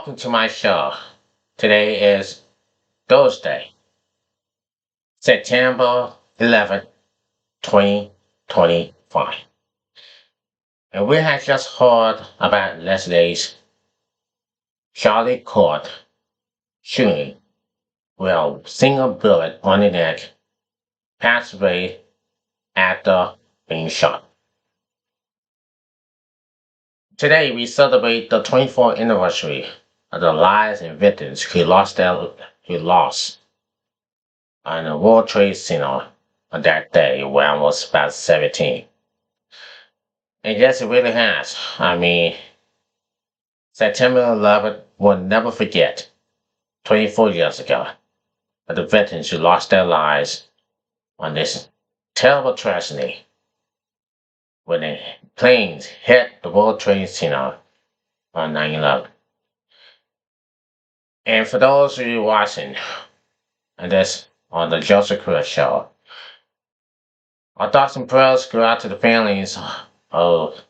Welcome to my show. Today is Thursday, September 11th, 2025. And we have just heard about yesterday's Charlie Kirk shooting with a single bullet on the neck, passed away after being shot. Today we celebrate the 24th anniversary of the lives and victims who lost on the World Trade Center on that day when I was about 17. And yes, it really has. September 11th, we'll never forget, 24 years ago, of the veterans who lost their lives on this terrible tragedy when the planes hit the World Trade Center on 9/11. And for those of you watching this on the Joseph Crudup Show, our thoughts and prayers go out to the families of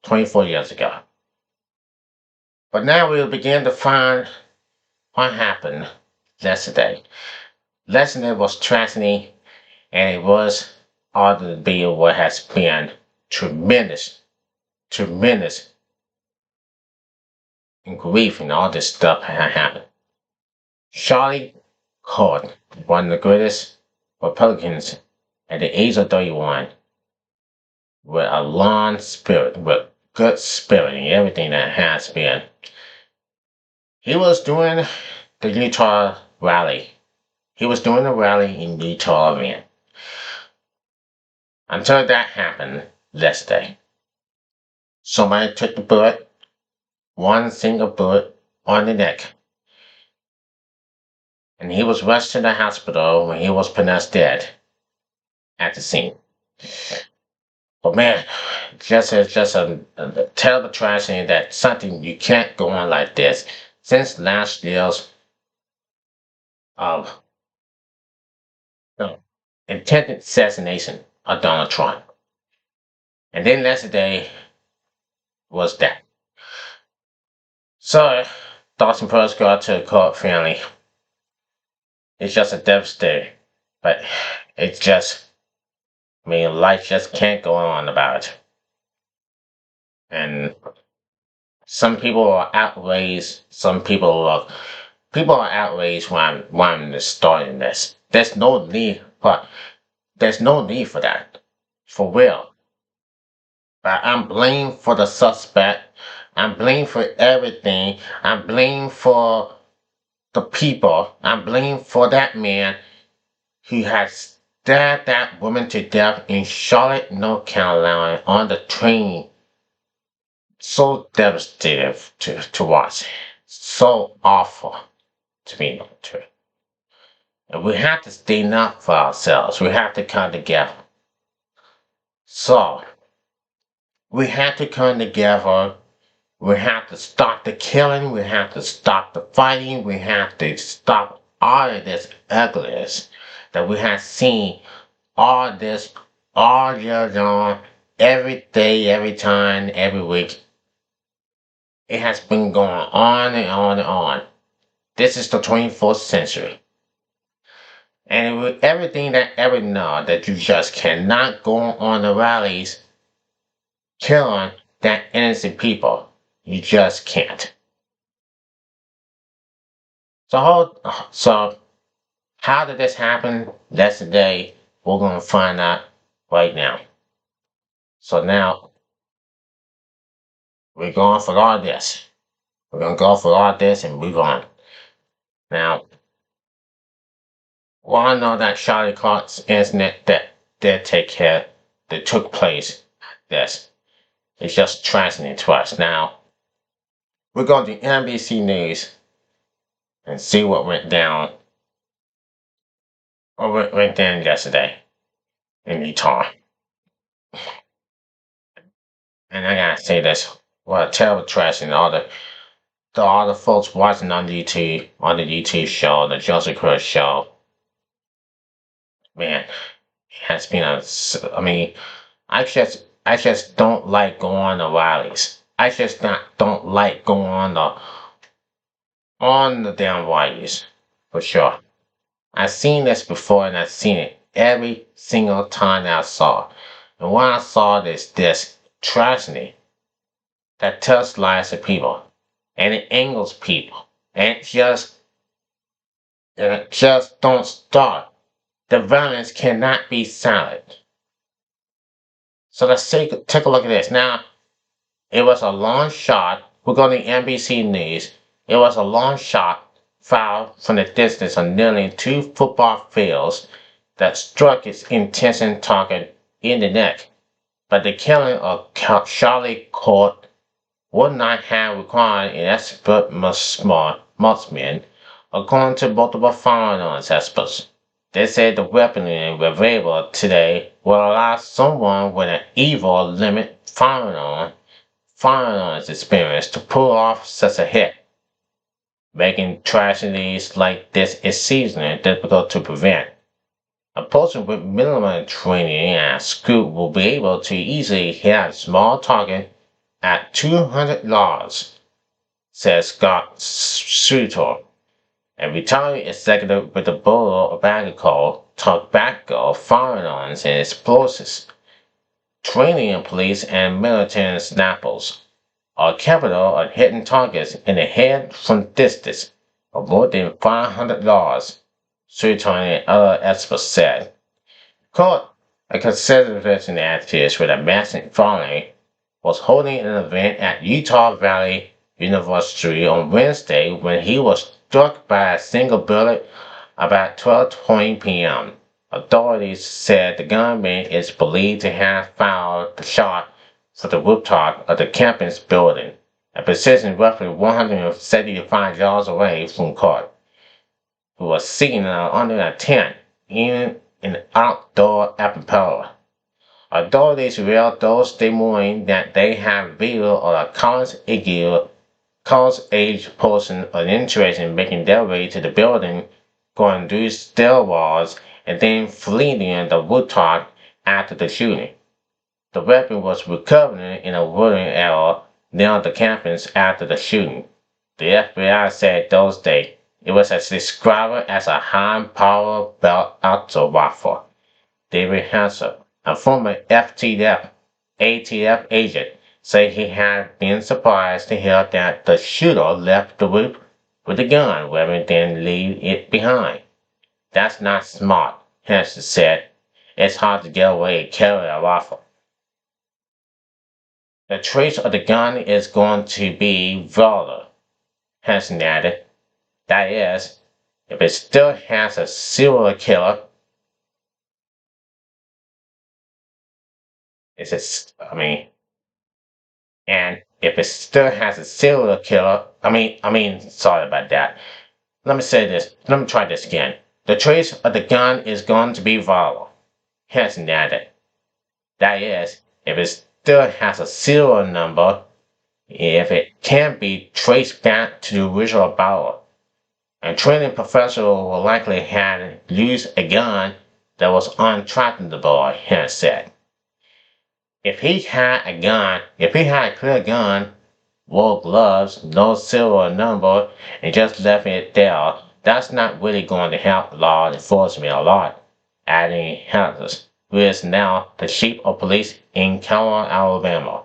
24 years ago. But now we'll begin to find what happened yesterday. Yesterday was tragedy, and it was all to be what has been tremendous in grief and all this stuff had happened. Charlie Kirk, one of the greatest Republicans at the age of 31, with a long spirit, with good spirit and everything that has been. He was doing the Utah rally. He was doing a rally in Utah event. Until that happened yesterday. Somebody took the bullet, one single bullet on the neck. And he was rushed to the hospital when he was pronounced dead at the scene. But man, just a terrible tragedy that something you can't go on like this. Since last year's intended assassination of Donald Trump. And then yesterday was that. So, thoughts and prayers go out to the Kirk family. It's just a devastating, but it's just, life just can't go on about it. And some people are outraged. Some people are outraged when I'm starting this. There's no need for that, for real. But I'm blamed for the suspect. I'm blamed for everything. I'm blamed for the people. I'm blamed for that man who has stabbed that woman to death in Charlotte, North Carolina on the train. So devastating to watch. So awful to be to. And we have to stand up for ourselves. We have to come together. So, we have to come together. We have to stop the killing. We have to stop the fighting. We have to stop all of this ugliness that we have seen all year long, every day, every time, every week. It has been going on and on and on. This is the 24th century. And with everything that ever know that you just cannot go on the rallies killing that innocent people. You just can't. So how did this happen yesterday? We're going to find out right now. So now, we're going for all this. We're going to go for all this and move on. Now, we all know that Charlie Kirk's incident that took place. This it's just tragedy to us. Now, we're going to NBC News and see what went down yesterday in Utah. And I gotta say this, what a terrible tragedy. All the folks watching on the YouTube show, the Joseph Crudup Show. Man, it has been I just don't like going to rallies. I just don't like going On the damn wires, for sure. I've seen this before and I've seen it every single time I saw. And when I saw this tragedy that tells lives of people and it angers people and it just don't stop. The violence cannot be silent. So let's take a look at this. Now, it was a long shot. We're going to NBC News. It was a long shot fired from the distance of nearly 2 football fields that struck its intended target in the neck. But the killing of Charlie Kirk would not have required an expert marksman, according to multiple firearms experts. They said the weaponry available today will allow someone with an evil limit firearms experience to pull off such a hit, making tragedies like this exceedingly difficult to prevent. A person with minimal training at school will be able to easily hit a small target at 200 yards, says Scott Sutor, a retired executive with the Bureau of Agriculture, Tobacco, Firearms, and Explosives, training in police and military snappers, are capable of hitting targets in the head from distance of more than 500 yards, Sutor and other experts said. Court, a conservative activist with a massive following, was holding an event at Utah Valley University on Wednesday when he was struck by a single bullet about 12:20 p.m. Authorities said the gunman is believed to have fired the shot for the rooftop of the campus building, a position roughly 175 yards away from Kirk, who was sitting under a tent in an outdoor aperture. Authorities revealed Thursday morning that they have video of a college-age person uninterested in making their way to the building, going through stairwells, and then fleeing the rooftop after the shooting. The weapon was recovered in a wooded area near the campus after the shooting. The FBI said Thursday it was described as a high-power belt-auto rifle. David Hanser, a former ATF agent, said he had been surprised to hear that the shooter left the roof with the gun rather than leave it behind. That's not smart, Hansen said. It's hard to get away and carry a rifle. The trace of the gun is going to be volatile, Hansen added. That is, if it still has a serial killer, and if it still has a serial killer, sorry about that. Let me say this. Let me try this again. The trace of the gun is going to be volatile, Hansen added. That is, if it still has a serial number, if it can't be traced back to the original buyer. A training professional will likely have used a gun that was untrackable, Hansen said. If he had a clear gun, wore gloves, no serial number, and just left it there, that's not really going to help law enforcement a lot, adding Harris, who is now the chief of police in Calhoun, Alabama.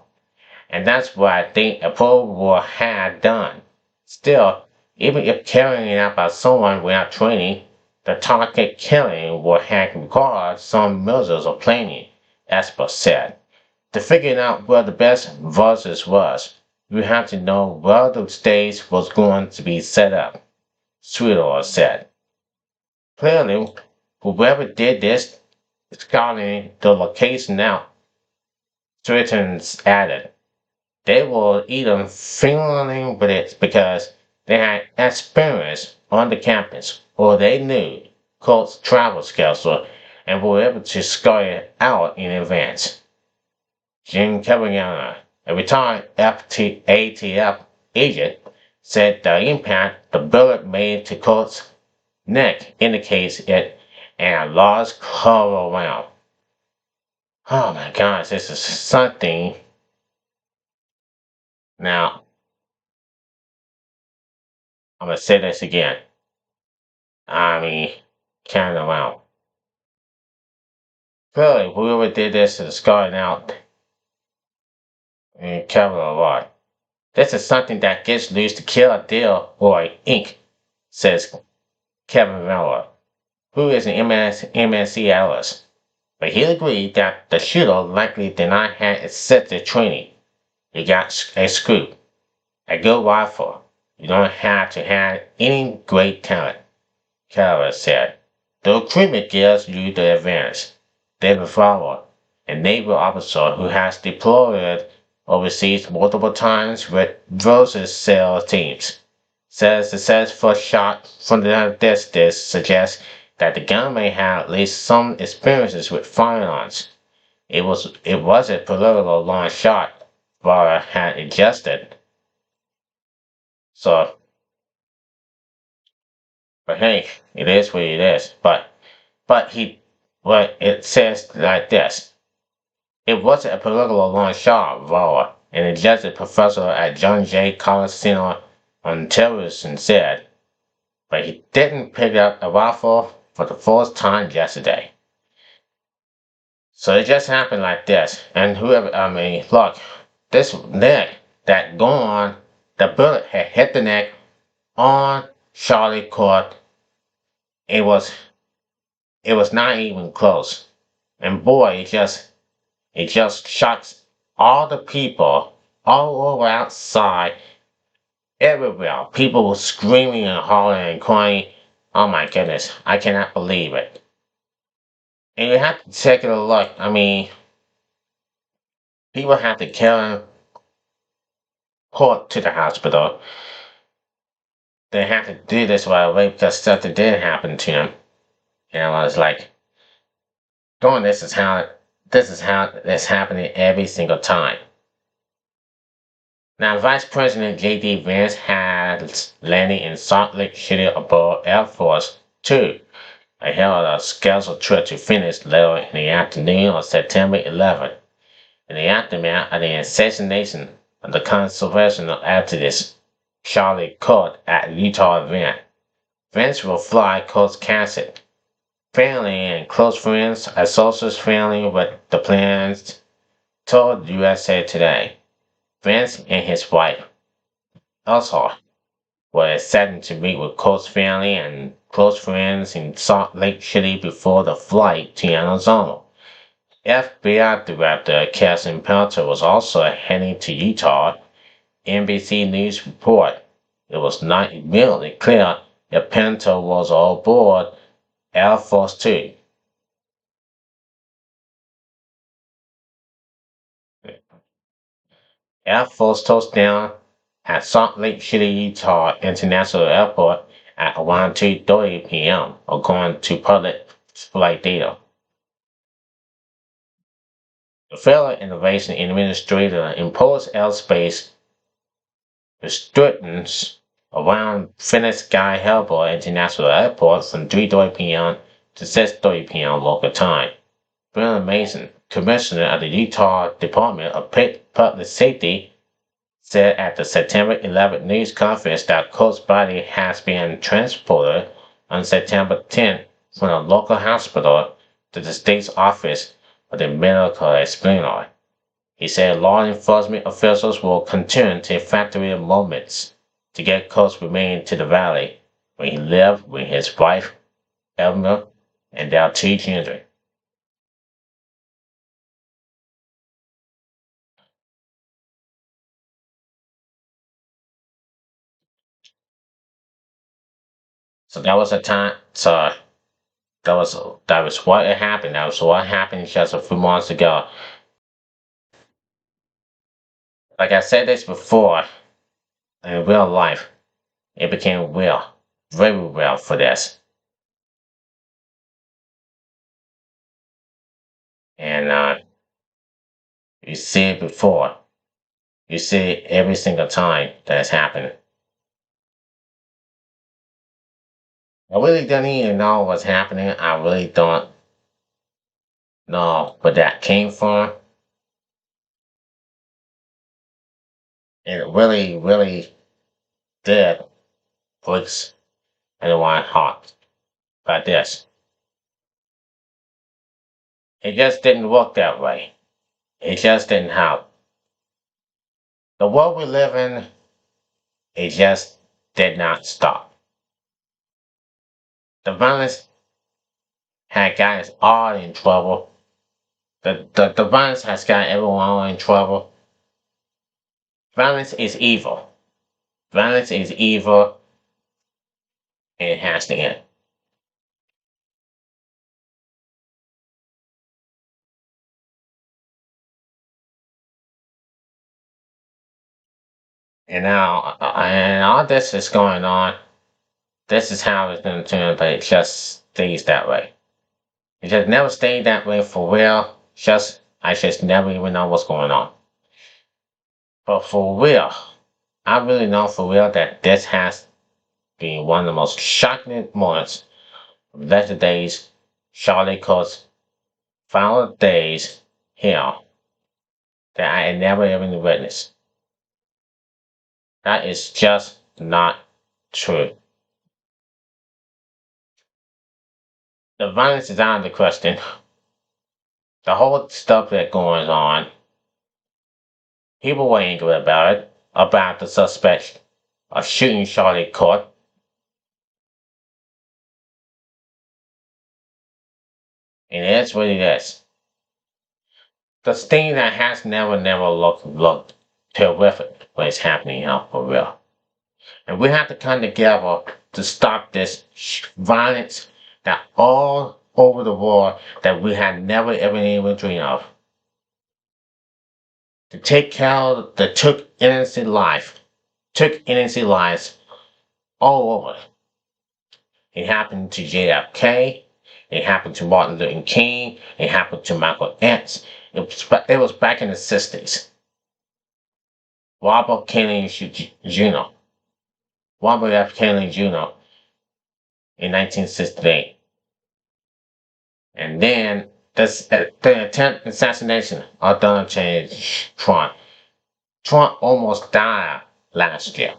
And that's what I think a pro will have done. Still, even if carrying out by someone without training, the target killing will have required some measures of planning, experts said. To figure out where the best versus was, you have to know where the stage was going to be set up, Sweeter said. Clearly, whoever did this is scouting the location out, Sweeter added. They were either feeling with it because they had experience on the campus or they knew Colt's travel schedule and were able to scout it out in advance. Jim Cavagana, a retired ATF agent, said the impact the bullet made to Colt's neck indicates it and a large cover around. Oh my gosh, this is something. Now, I'm gonna say this again. I mean, carrying around. Clearly, whoever did this is starting out and cover a lot. This is something that gets loose to kill a deal or ink, says Kevin Miller, who is an MSc analyst. But he agreed that the shooter likely did not have excessive training. He got a scoop, a good rifle. You don't have to have any great talent, Keller said. The recruitment gives you the advantage. David Fowler, a naval officer who has deployed overseas multiple times with Rose's SEAL teams, says the successful shot from the distance suggests that the gun may have at least some experiences with firearms. It was a political long shot, Barra had adjusted. So, but hey, it is what it is. But it says like this. It wasn't a political long shot, Barra, an adjusted professor at John Jay College Center on Terrorism said, but he didn't pick up a rifle for the first time yesterday. So it just happened like this. And whoever, I mean, look, this neck that gone, the bullet had hit the neck on Charlie Kirk. It was, it was not even close. And boy, it just shocks all the people all over outside, everywhere. People were screaming and hollering and crying. Oh my goodness, I cannot believe it. And you have to take a look. I mean, people had to carry Kirk to the hospital. They had to do this right away because something did happen to him. And I was like, going, this is how it's happening every single time. Now, Vice President J.D. Vance has landed in Salt Lake City aboard Air Force Two, ahead of a scheduled trip to Phoenix later in the afternoon of September 11th, in the aftermath of the assassination of the conservational activist Charlie Kirk at Utah event. Vance will fly Kirk's casket. Family and close friends, associates family with the plans, told USA Today. Vance and his wife, Elsa, were set to meet with Kirk's family and close friends in Salt Lake City before the flight to Arizona. FBI Director Cassie Pelter was also heading to Utah. NBC News report. It was not immediately clear if Pelter was on board Air Force Two. Air Force touchdown at Salt Lake City, Utah International Airport at around 2:30 p.m., according to public flight data. The Federal Innovation Administrator imposed airspace restrictions around Phoenix Sky Harbor International Airport from 3:30 p.m. to 6:30 p.m. local time. Brian Mason, Commissioner of the Utah Department of Public Safety, said at the September 11th news conference that Kirk's body has been transported on September 10th from a local hospital to the state's office of the medical examiner. He said law enforcement officials will continue to factor moments to get Kirk's remains to the valley where he lived with his wife, Elmer, and their two children. So that was a time. So that was what happened. That was what happened just a few months ago. Like I said this before, in real life, it became real, very real for this. And you see it before. You see it every single time that it's happened. I really don't even know what's happening. I really don't know where that came from. It really, really did breaks anyone's heart. But this, it just didn't work that way. It just didn't help. The world we live in, it just did not stop. The violence had got us all in trouble. The violence has got everyone in trouble. Violence is evil. Violence is evil and it has to end. And now, and all this is going on. This is how it's going to turn, but it just stays that way. It just never stayed that way for real. I just never even know what's going on. But for real, I really know for real that this has been one of the most shocking moments of yesterday's Charlie Kirk's final days here that I had never even witnessed. That is just not true. The violence is out of the question. The whole stuff that going on, people were angry about it, about the suspect of shooting Charlie Kirk. And that's what it is. The thing that has never looked terrific when it's happening now for real. And we have to come together to stop this violence that all over the world that we had never ever even dreamed of. To take care of the took innocent lives all over. It happened to JFK. It happened to Martin Luther King. It happened to Michael X. It was back in the 60s. Robert Kennedy Jr. Robert F. Kennedy Jr. in 1968. And then the attempt assassination of Donald J. Trump. Trump almost died last year.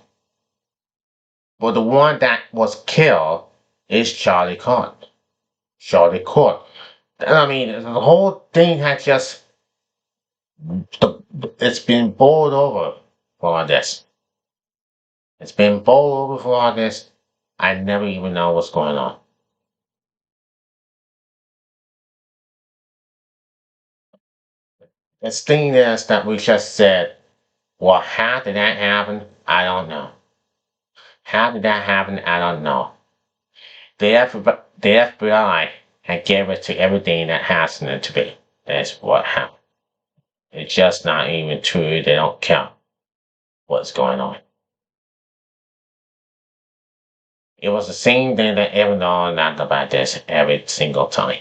But the one that was killed is Charlie Kirk. Charlie Kirk. I mean, the whole thing has just it's been bowled over for all this. It's been bowled over for all this. I never even know what's going on. This thing is that we just said, well, how did that happen? I don't know. How did that happen? I don't know. The FBI had gave it to everything that happened to be. That's what happened. It's just not even true. They don't care what's going on. It was the same thing that everyone knows about this every single time.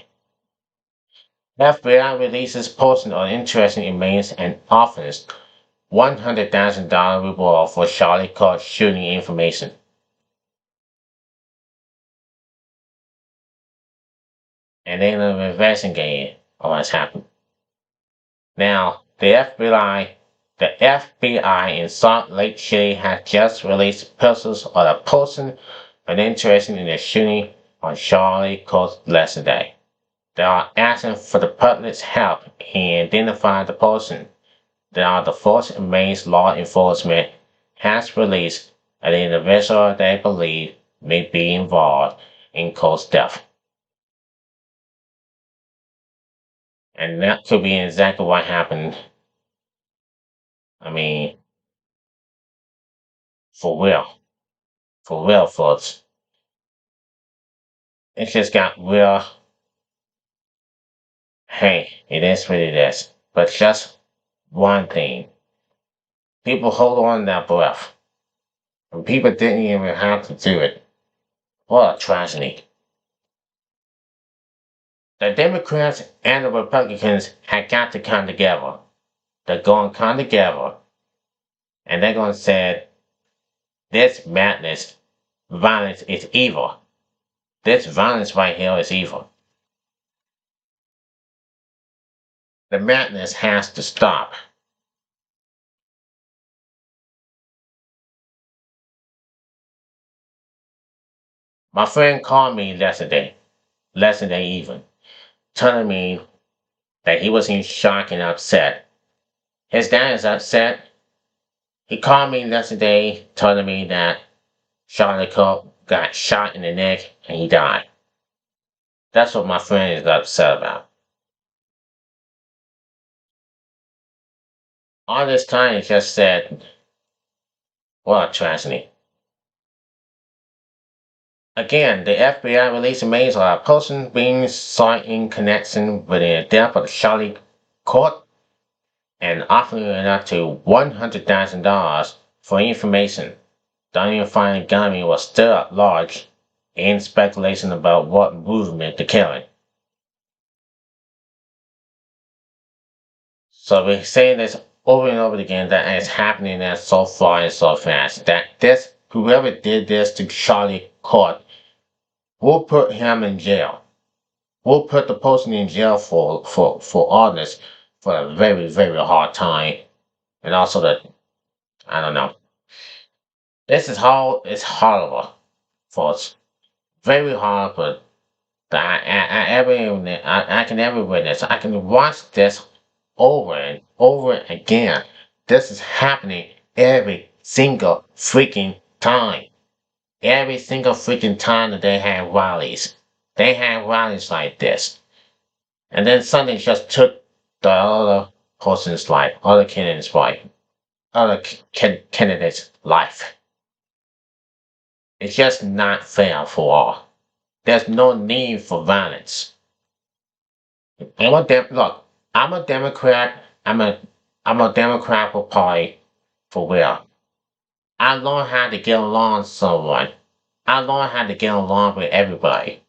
FBI releases person on interesting remains and offers $100,000 reward for Charlie Kirk shooting information. And then investigate what's happened. Now, the FBI in Salt Lake City has just released pictures of the person and interested in the shooting on Charlie Kirk's yesterday. They are asking for the public's help in identifying the person. They are the first remains law enforcement has released an individual they believe may be involved in Kirk's death. And that could be exactly what happened. I mean, for real. For real, folks. It just got real. Hey, it is what it is. But just one thing. People hold on to their breath. And people didn't even have to do it. What a tragedy. The Democrats and the Republicans had got to come together. They're going to come together. And they're going to say, this madness, violence is evil. This violence right here is evil. The madness has to stop. My friend called me yesterday even, telling me that he was in shock and upset. His dad is upset. He called me yesterday telling me that Charlie Kirk got shot in the neck and he died. That's what my friend is upset about. All this time he just said, what a tragedy. Again, the FBI released images of a person being sought in connection with the death of Charlie Kirk and offering up to $100,000 for information. The unidentified gunman was still at large in speculation about what movement the killing. So we're saying this over and over again that it's happening that so far and so fast. That this whoever did this to Charlie Kirk will put him in jail. We'll put the person in jail for all this for a very, very hard time. And also that I don't know. This is how it's horrible for us. Very horrible that I can ever witness. I can watch this over and over again. This is happening every single freaking time. Every single freaking time that they have rallies. They have rallies like this. And then something just took the other person's life, other candidate's life, other candidate's life. It's just not fair for all. There's no need for violence. Look. I'm a Democrat. I'm a Democrat Party for real. I learned how to get along with someone. I learned how to get along with everybody.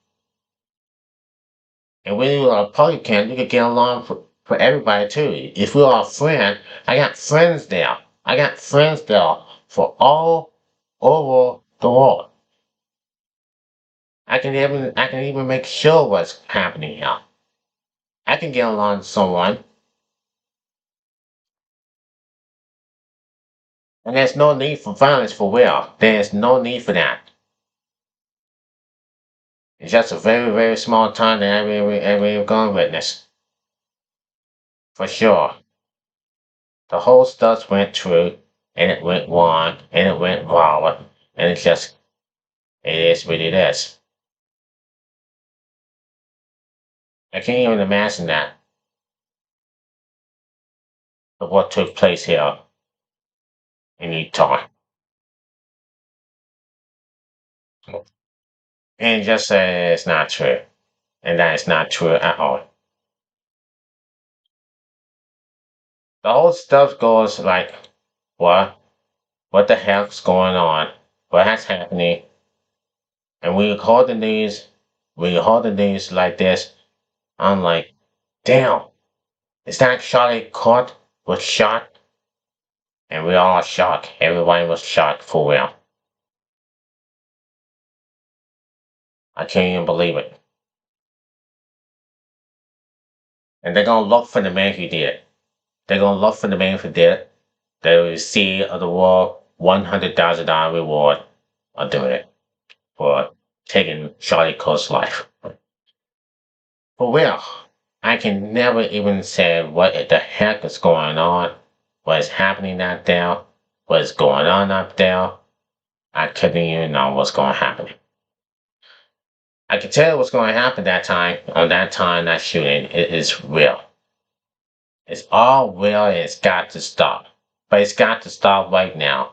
And when you're a Republican, you can get along for everybody too. If you're a friend, I got friends there. I got friends there for all over the world. I can even make sure what's happening here. I can get along with someone. And there's no need for violence for real. There's no need for that. It's just a very, very small time that every gun witness. For sure. The whole stuff went through, and it went wrong, and it went wrong, and it is what it is. I can't even imagine that, of what took place here in Utah. And just say it's not true. And that is not true at all. The whole stuff goes like, what? What the heck's going on? What's happening? And when you hold the news like this, I'm like, damn, is that Charlie Kirk was shot? And we all shocked. Everybody was shocked for real. I can't even believe it. And they're gonna look for the man who did it. They're gonna look for the man who did it. They will see the world $100,000 reward of doing it for taking Charlie Kirk's life. For real, I can never even say what the heck is going on, what is happening out there, what is going on up there. I couldn't even know what's going to happen. I can tell you what's going to happen that shooting. It is real. It's all real and it's got to stop. But it's got to stop right now.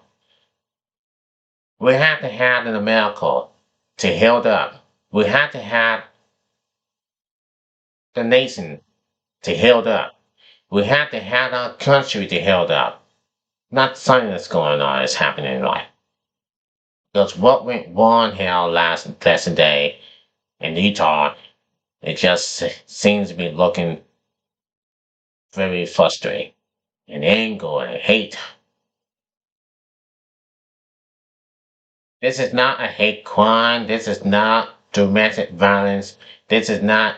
We have to have an America to heal up. We have to have the nation to heal up. We have to have our country to heal up. Not something that's going on is happening in life. Because what went wrong here last day in Utah, it just seems to be looking very frustrating and anger and hate. This is not a hate crime. This is not domestic violence. This is not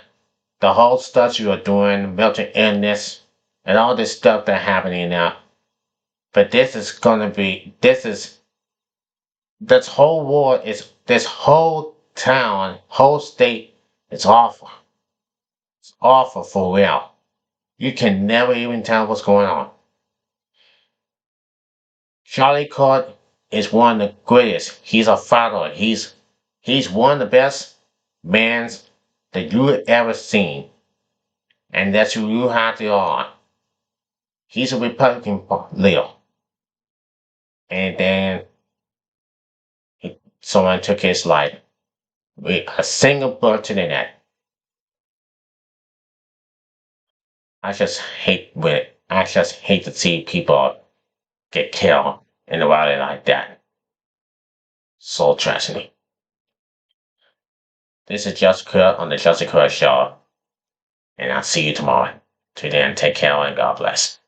the whole stuff you are doing, mental illness, and all this stuff that's happening now. But this whole war is, this whole town, whole state is awful. It's awful for real. You can never even tell what's going on. Charlie Kirk is one of the greatest. He's a follower. He's one of the best bands that you ever seen, and that's who you have to on. He's a Republican leader, and then someone took his life with a single bullet to the neck. I just hate to see people get killed in a rally like that. So tragedy. This is Joseph Crudup on the Joseph Crudup Show, and I'll see you tomorrow. Till then, take care and God bless.